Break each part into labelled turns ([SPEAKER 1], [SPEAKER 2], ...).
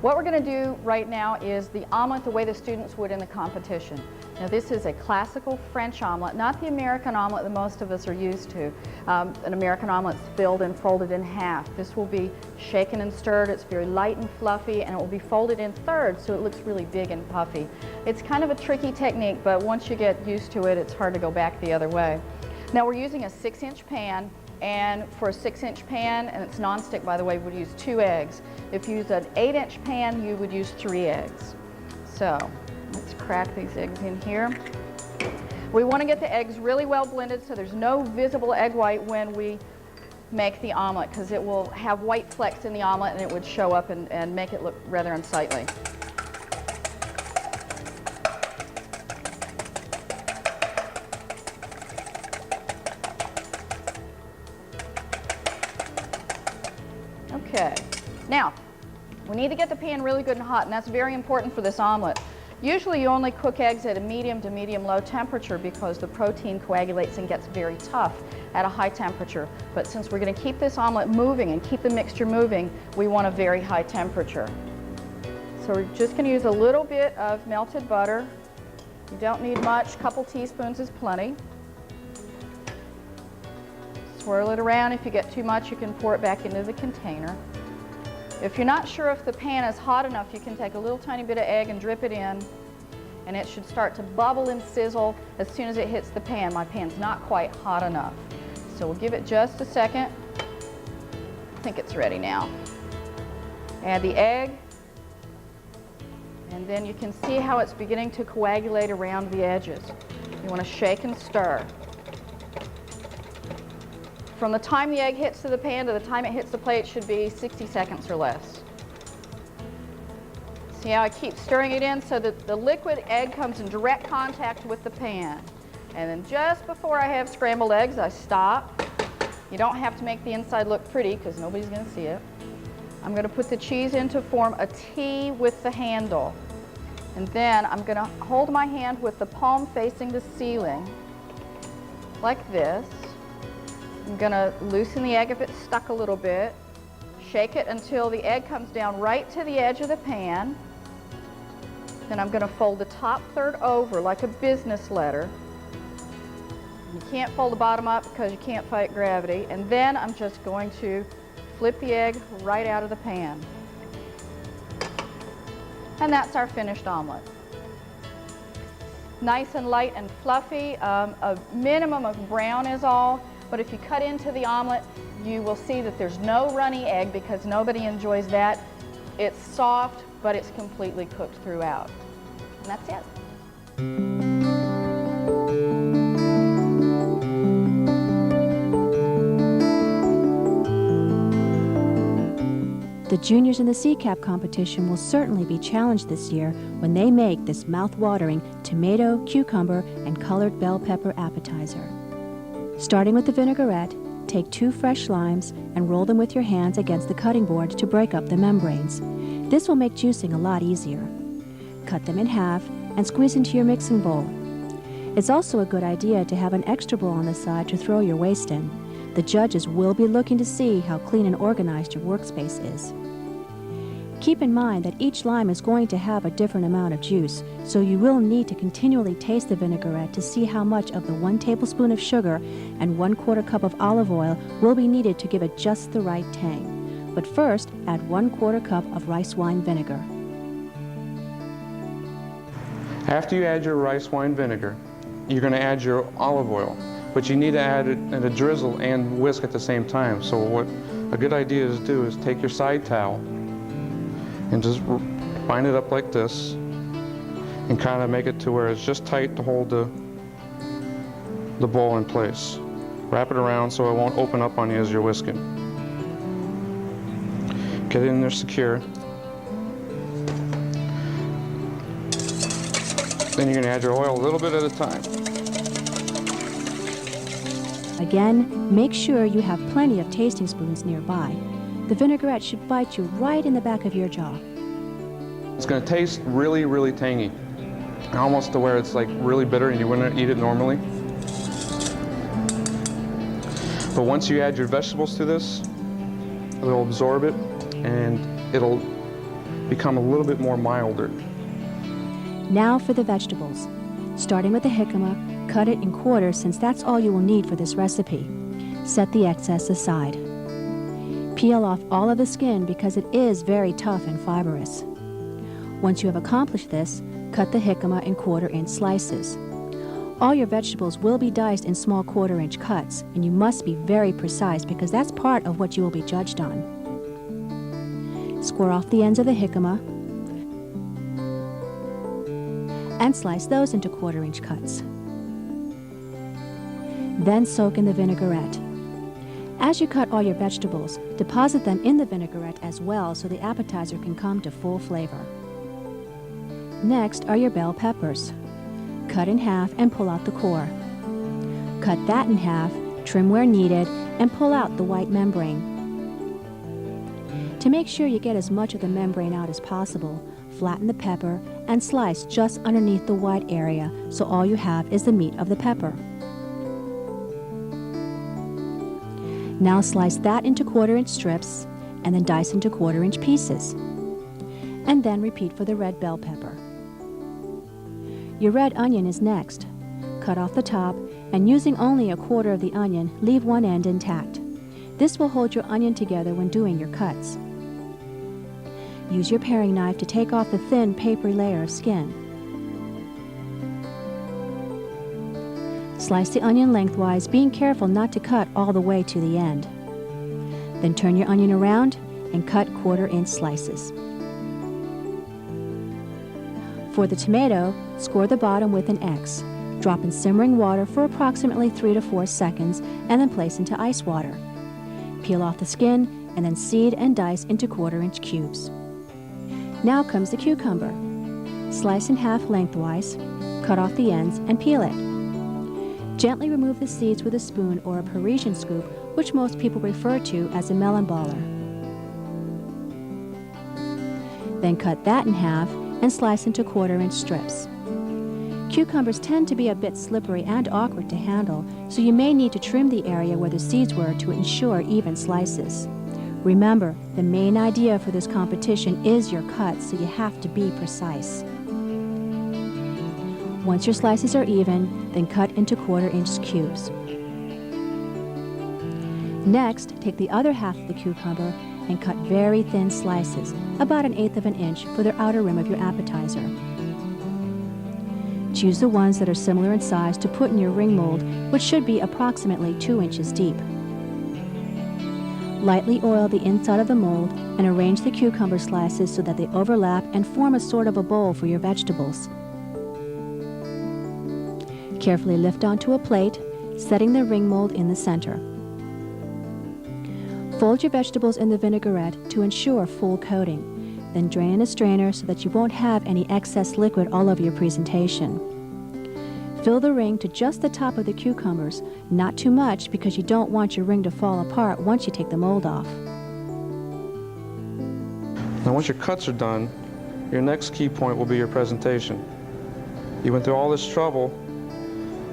[SPEAKER 1] What we're going to do right now is the omelet the way the students would in the competition. Now this is a classical French omelet, not the American omelet that most of us are used to. An American omelet's filled and folded in half. This will be shaken and stirred. It's very light and fluffy, and it will be folded in thirds so it looks really big and puffy. It's kind of a tricky technique, but once you get used to it, it's hard to go back the other way. Now we're using a 6-inch pan, and for a 6-inch pan, and it's nonstick by the way, we would use 2 eggs. If you use an 8-inch pan, you would use 3 eggs. So let's crack these eggs in here. We want to get the eggs really well blended so there's no visible egg white when we make the omelet, because it will have white flecks in the omelet and it would show up and make it look rather unsightly. Okay, now we need to get the pan really good and hot, and that's very important for this omelet. Usually you only cook eggs at a medium to medium-low temperature because the protein coagulates and gets very tough at a high temperature. But since we're going to keep this omelet moving and keep the mixture moving, we want a very high temperature. So we're just going to use a little bit of melted butter. You don't need much, a couple teaspoons is plenty. Swirl it around. If you get too much, you can pour it back into the container. If you're not sure if the pan is hot enough, you can take a little tiny bit of egg and drip it in, and it should start to bubble and sizzle as soon as it hits the pan. My pan's not quite hot enough. So we'll give it just a second. I think it's ready now. Add the egg, and then you can see how it's beginning to coagulate around the edges. You want to shake and stir. From the time the egg hits to the pan to the time it hits the plate should be 60 seconds or less. See how I keep stirring it in so that the liquid egg comes in direct contact with the pan. And then just before I have scrambled eggs, I stop. You don't have to make the inside look pretty because nobody's going to see it. I'm going to put the cheese in to form a T with the handle. And then I'm going to hold my hand with the palm facing the ceiling like this. I'm going to loosen the egg if it's stuck a little bit, shake it until the egg comes down right to the edge of the pan. Then I'm going to fold the top third over like a business letter. You can't fold the bottom up because you can't fight gravity. And then I'm just going to flip the egg right out of the pan. And that's our finished omelet. Nice and light and fluffy, a minimum of brown is all. But if you cut into the omelet, you will see that there's no runny egg because nobody enjoys that. It's soft, but it's completely cooked throughout. And that's it.
[SPEAKER 2] The juniors in the CCAP competition will certainly be challenged this year when they make this mouth-watering tomato, cucumber, and colored bell pepper appetizer. Starting with the vinaigrette, take 2 fresh limes and roll them with your hands against the cutting board to break up the membranes. This will make juicing a lot easier. Cut them in half and squeeze into your mixing bowl. It's also a good idea to have an extra bowl on the side to throw your waste in. The judges will be looking to see how clean and organized your workspace is. Keep in mind that each lime is going to have a different amount of juice, so you will need to continually taste the vinaigrette to see how much of the 1 tablespoon of sugar and 1/4 cup of olive oil will be needed to give it just the right tang. But first, add 1/4 cup of rice wine vinegar.
[SPEAKER 3] After you add your rice wine vinegar, you're going to add your olive oil, but you need to add it in a drizzle and whisk at the same time. So what a good idea is to do is take your side towel and just bind it up like this and kind of make it to where it's just tight to hold the bowl in place. Wrap it around so it won't open up on you as you're whisking. Get it in there secure. Then you're going to add your oil a little bit at a time.
[SPEAKER 2] Again, make sure you have plenty of tasting spoons nearby. The vinaigrette should bite you right in the back of your jaw.
[SPEAKER 3] It's going to taste really, really tangy. Almost to where it's like really bitter and you wouldn't eat it normally. But once you add your vegetables to this, it'll absorb it and it'll become a little bit more milder.
[SPEAKER 2] Now for the vegetables. Starting with the jicama, cut it in quarters since that's all you will need for this recipe. Set the excess aside. Peel off all of the skin because it is very tough and fibrous. Once you have accomplished this, cut the jicama in quarter-inch slices. All your vegetables will be diced in small quarter-inch cuts, and you must be very precise because that's part of what you will be judged on. Score off the ends of the jicama and slice those into quarter-inch cuts. Then soak in the vinaigrette. As you cut all your vegetables, deposit them in the vinaigrette as well so the appetizer can come to full flavor. Next are your bell peppers. Cut in half and pull out the core. Cut that in half, trim where needed, and pull out the white membrane. To make sure you get as much of the membrane out as possible, flatten the pepper and slice just underneath the white area so all you have is the meat of the pepper. Now slice that into quarter-inch strips and then dice into quarter-inch pieces. And then repeat for the red bell pepper. Your red onion is next. Cut off the top and using only a quarter of the onion, leave one end intact. This will hold your onion together when doing your cuts. Use your paring knife to take off the thin, papery layer of skin. Slice the onion lengthwise, being careful not to cut all the way to the end. Then turn your onion around and cut quarter-inch slices. For the tomato, score the bottom with an X. Drop in simmering water for approximately 3 to 4 seconds and then place into ice water. Peel off the skin and then seed and dice into quarter-inch cubes. Now comes the cucumber. Slice in half lengthwise, cut off the ends and peel it. Gently remove the seeds with a spoon or a Parisian scoop, which most people refer to as a melon baller. Then cut that in half and slice into quarter-inch strips. Cucumbers tend to be a bit slippery and awkward to handle, so you may need to trim the area where the seeds were to ensure even slices. Remember, the main idea for this competition is your cuts, so you have to be precise. Once your slices are even, then cut into quarter-inch cubes. Next, take the other half of the cucumber and cut very thin slices, about 1/8 of an inch, for the outer rim of your appetizer. Choose the ones that are similar in size to put in your ring mold, which should be approximately 2 inches deep. Lightly oil the inside of the mold and arrange the cucumber slices so that they overlap and form a sort of a bowl for your vegetables. Carefully lift onto a plate, setting the ring mold in the center. Fold your vegetables in the vinaigrette to ensure full coating. Then drain in a strainer so that you won't have any excess liquid all over your presentation. Fill the ring to just the top of the cucumbers, not too much because you don't want your ring to fall apart once you take the mold off.
[SPEAKER 3] Now once your cuts are done, your next key point will be your presentation. You went through all this trouble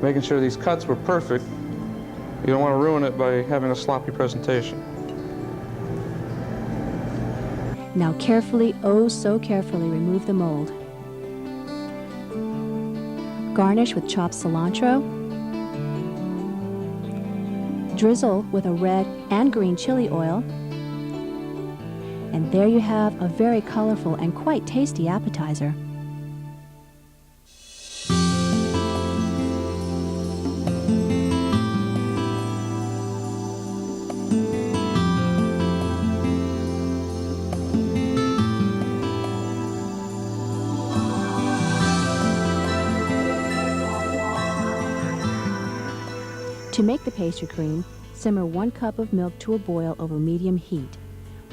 [SPEAKER 3] making sure these cuts were perfect. You don't want to ruin it by having a sloppy presentation.
[SPEAKER 2] Now carefully, oh so carefully, remove the mold. Garnish with chopped cilantro. Drizzle with a red and green chili oil. And there you have a very colorful and quite tasty appetizer. To make the pastry cream, simmer 1 cup of milk to a boil over medium heat.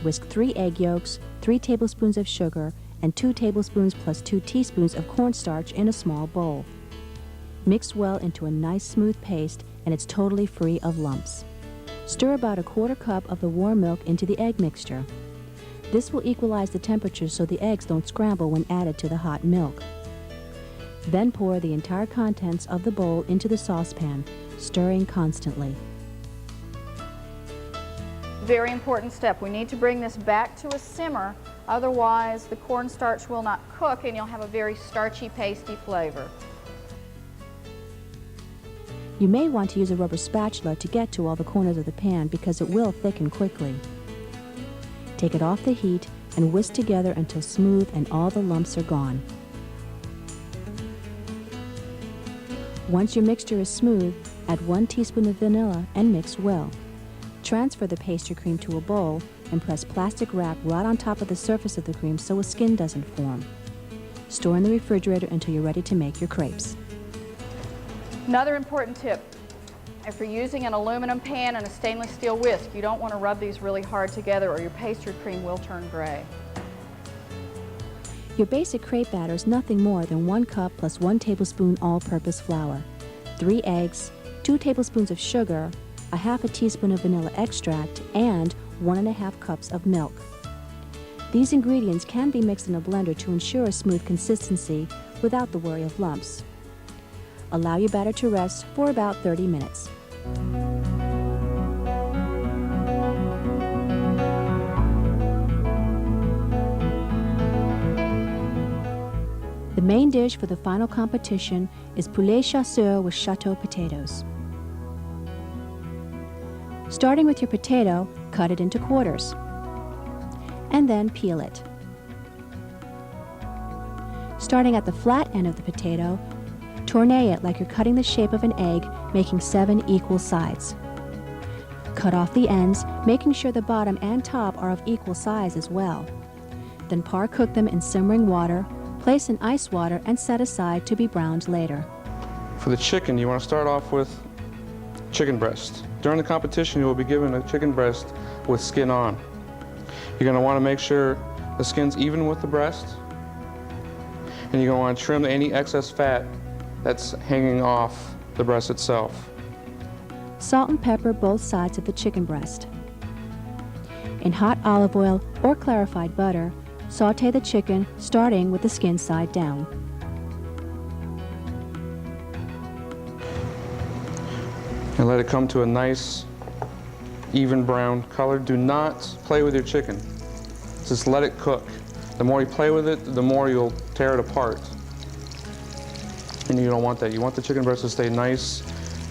[SPEAKER 2] Whisk 3 egg yolks, 3 tablespoons of sugar, and 2 tablespoons plus 2 teaspoons of cornstarch in a small bowl. Mix well into a nice smooth paste, and it's totally free of lumps. Stir about 1/4 cup of the warm milk into the egg mixture. This will equalize the temperature so the eggs don't scramble when added to the hot milk. Then pour the entire contents of the bowl into the saucepan, stirring constantly.
[SPEAKER 1] Very important step. We need to bring this back to a simmer Otherwise, the cornstarch will not cook and you'll have a very starchy, pasty flavor.
[SPEAKER 2] You may want to use a rubber spatula to get to all the corners of the pan because it will thicken quickly. Take it off the heat and whisk together until smooth and all the lumps are gone. Once your mixture is smooth, add 1 teaspoon of vanilla and mix well. Transfer the pastry cream to a bowl and press plastic wrap right on top of the surface of the cream so a skin doesn't form. Store in the refrigerator until you're ready to make your crepes.
[SPEAKER 1] Another important tip, if you're using an aluminum pan and a stainless steel whisk, you don't want to rub these really hard together or your pastry cream will turn gray.
[SPEAKER 2] Your basic crepe batter is nothing more than 1 cup plus 1 tablespoon all-purpose flour, 3 eggs, 2 tablespoons of sugar, a half a teaspoon of vanilla extract, and 1½ cups of milk. These ingredients can be mixed in a blender to ensure a smooth consistency without the worry of lumps. Allow your batter to rest for about 30 minutes. The main dish for the final competition is poulet chasseur with chateau potatoes. Starting with your potato, cut it into quarters, and then peel it. Starting at the flat end of the potato, tournee it like you're cutting the shape of an egg, making 7 equal sides. Cut off the ends, making sure the bottom and top are of equal size as well. Then par-cook them in simmering water, place in ice water, and set aside to be browned later.
[SPEAKER 3] For the chicken, you want to start off with chicken breast. During the competition, you will be given a chicken breast with skin on. You're going to want to make sure the skin's even with the breast, and you're going to want to trim any excess fat that's hanging off the breast itself.
[SPEAKER 2] Salt and pepper both sides of the chicken breast. In hot olive oil or clarified butter, saute the chicken, starting with the skin side down.
[SPEAKER 3] And let it come to a nice, even brown color. Do not play with your chicken. Just let it cook. The more you play with it, the more you'll tear it apart. And you don't want that. You want the chicken breast to stay nice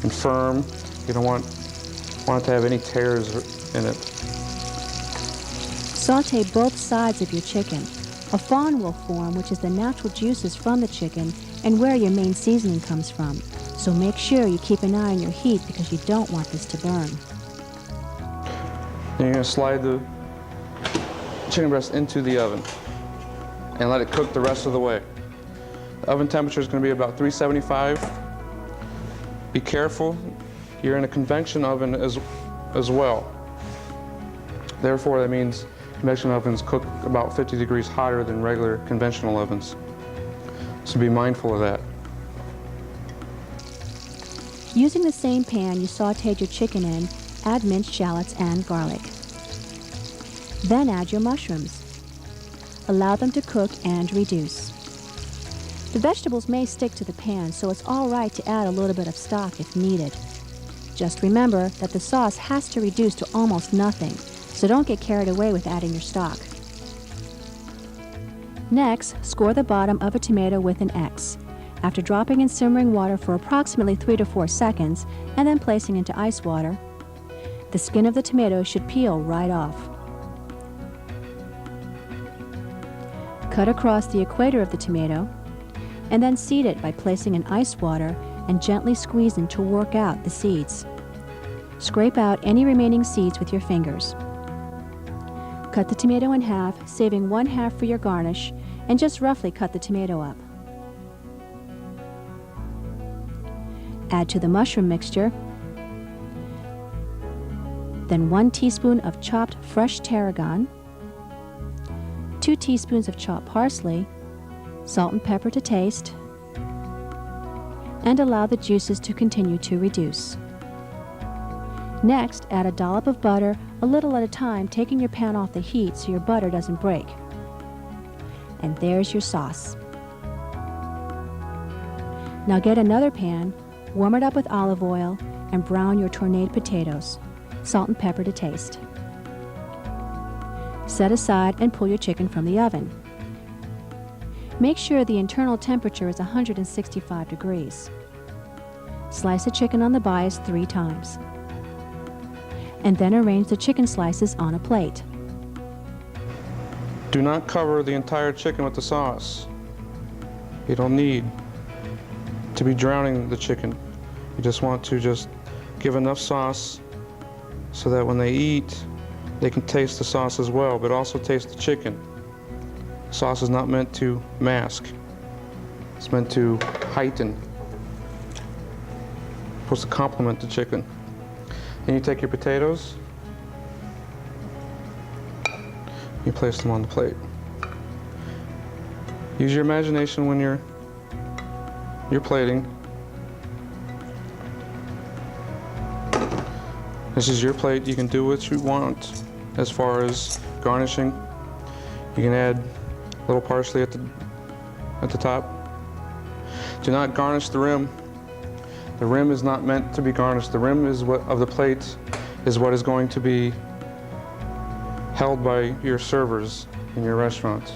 [SPEAKER 3] and firm. You don't want it to have any tears in it.
[SPEAKER 2] Saute both sides of your chicken. A fond will form, which is the natural juices from the chicken and where your main seasoning comes from. So make sure you keep an eye on your heat because you don't want this to burn.
[SPEAKER 3] Then you're going to slide the chicken breast into the oven and let it cook the rest of the way. The oven temperature is going to be about 375. Be careful, you're in a convection oven as well. Therefore, that means convection ovens cook about 50 degrees hotter than regular conventional ovens. So be mindful of that.
[SPEAKER 2] Using the same pan you sauteed your chicken in, add minced shallots and garlic. Then add your mushrooms. Allow them to cook and reduce. The vegetables may stick to the pan, so it's all right to add a little bit of stock if needed. Just remember that the sauce has to reduce to almost nothing, so don't get carried away with adding your stock. Next, score the bottom of a tomato with an X. After dropping in simmering water for approximately 3 to 4 seconds and then placing into ice water, the skin of the tomato should peel right off. Cut across the equator of the tomato and then seed it by placing in ice water and gently squeezing to work out the seeds. Scrape out any remaining seeds with your fingers. Cut the tomato in half, saving 1/2 for your garnish, and just roughly cut the tomato up. Add to the mushroom mixture, then 1 teaspoon of chopped fresh tarragon, 2 teaspoons of chopped parsley, salt and pepper to taste, and allow the juices to continue to reduce. Next, add a dollop of butter, a little at a time, taking your pan off the heat so your butter doesn't break. And there's your sauce. Now get another pan, warm it up with olive oil, and brown your tourneed potatoes. Salt and pepper to taste. Set aside and pull your chicken from the oven. Make sure the internal temperature is 165 degrees. Slice the chicken on the bias 3 times. And then arrange the chicken slices on a plate.
[SPEAKER 3] Do not cover the entire chicken with the sauce. You don't need to be drowning the chicken. You just want to give enough sauce so that when they eat, they can taste the sauce as well, but also taste the chicken. Sauce is not meant to mask. It's meant to heighten. It's supposed to complement the chicken. Then you take your potatoes, you place them on the plate. Use your imagination when you're plating. This is your plate. You can do what you want as far as garnishing. You can add a little parsley at the top. Do not garnish the rim. The rim is not meant to be garnished. The rim of the plate is what is going to be held by your servers in your restaurant.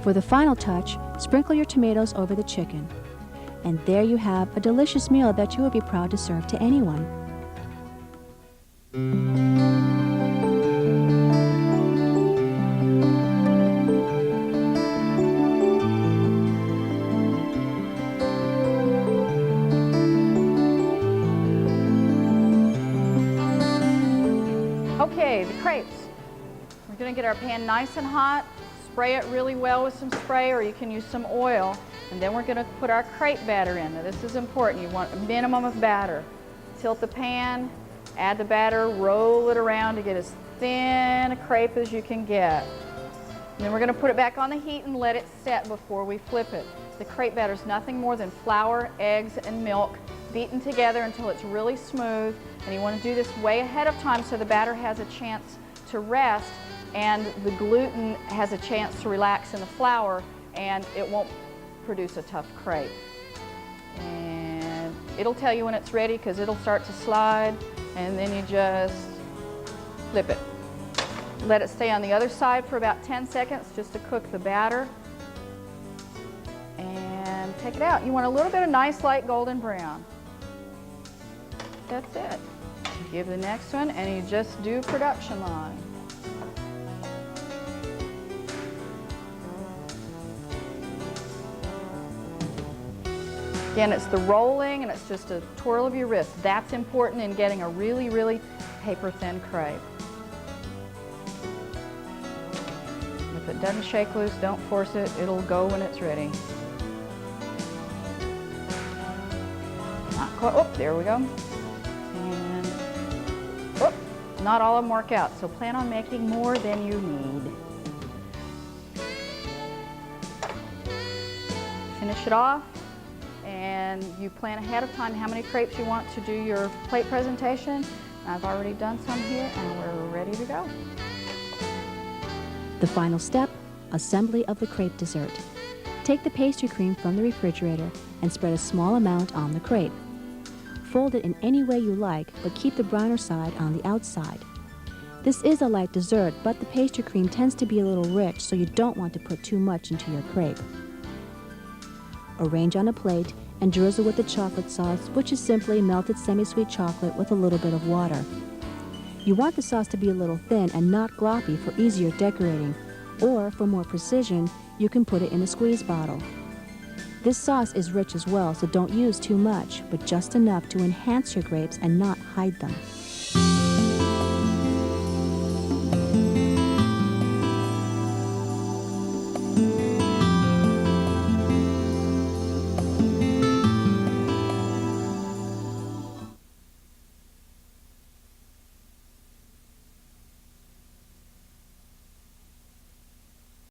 [SPEAKER 2] For the final touch, sprinkle your tomatoes over the chicken. And there you have a delicious meal that you will be proud to serve to anyone.
[SPEAKER 1] Okay, the crepes. We're going to get our pan nice and hot, spray it really well with some spray, or you can use some oil, and then we're going to put our crepe batter in. Now this is important. You want a minimum of batter. Tilt the pan, add the batter, roll it around to get as thin a crepe as you can get. And then we're going to put it back on the heat and let it set before we flip it. The crepe batter is nothing more than flour, eggs, and milk beaten together until it's really smooth. And you want to do this way ahead of time so the batter has a chance to rest and the gluten has a chance to relax in the flour and it won't produce a tough crepe. And it'll tell you when it's ready because it'll start to slide, and then you just flip it. Let it stay on the other side for about 10 seconds just to cook the batter. And take it out. You want a little bit of nice light golden brown. That's it. Give the next one and you just do production line. Again, it's the rolling and it's just a twirl of your wrist. That's important in getting a really, really paper thin crepe. If it doesn't shake loose, don't force it. It'll go when it's ready. Not quite. Oh, there we go. And oh, not all of them work out, so plan on making more than you need. Finish it off. And you plan ahead of time how many crepes you want to do your plate presentation. I've already done some here and we're ready to go.
[SPEAKER 2] The final step, assembly of the crepe dessert. Take the pastry cream from the refrigerator and spread a small amount on the crepe. Fold it in any way you like, but keep the browner side on the outside. This is a light dessert, but the pastry cream tends to be a little rich, so you don't want to put too much into your crepe. Arrange on a plate and drizzle with the chocolate sauce, which is simply melted semi-sweet chocolate with a little bit of water. You want the sauce to be a little thin and not gloppy for easier decorating, or for more precision, you can put it in a squeeze bottle. This sauce is rich as well, so don't use too much, but just enough to enhance your grapes and not hide them.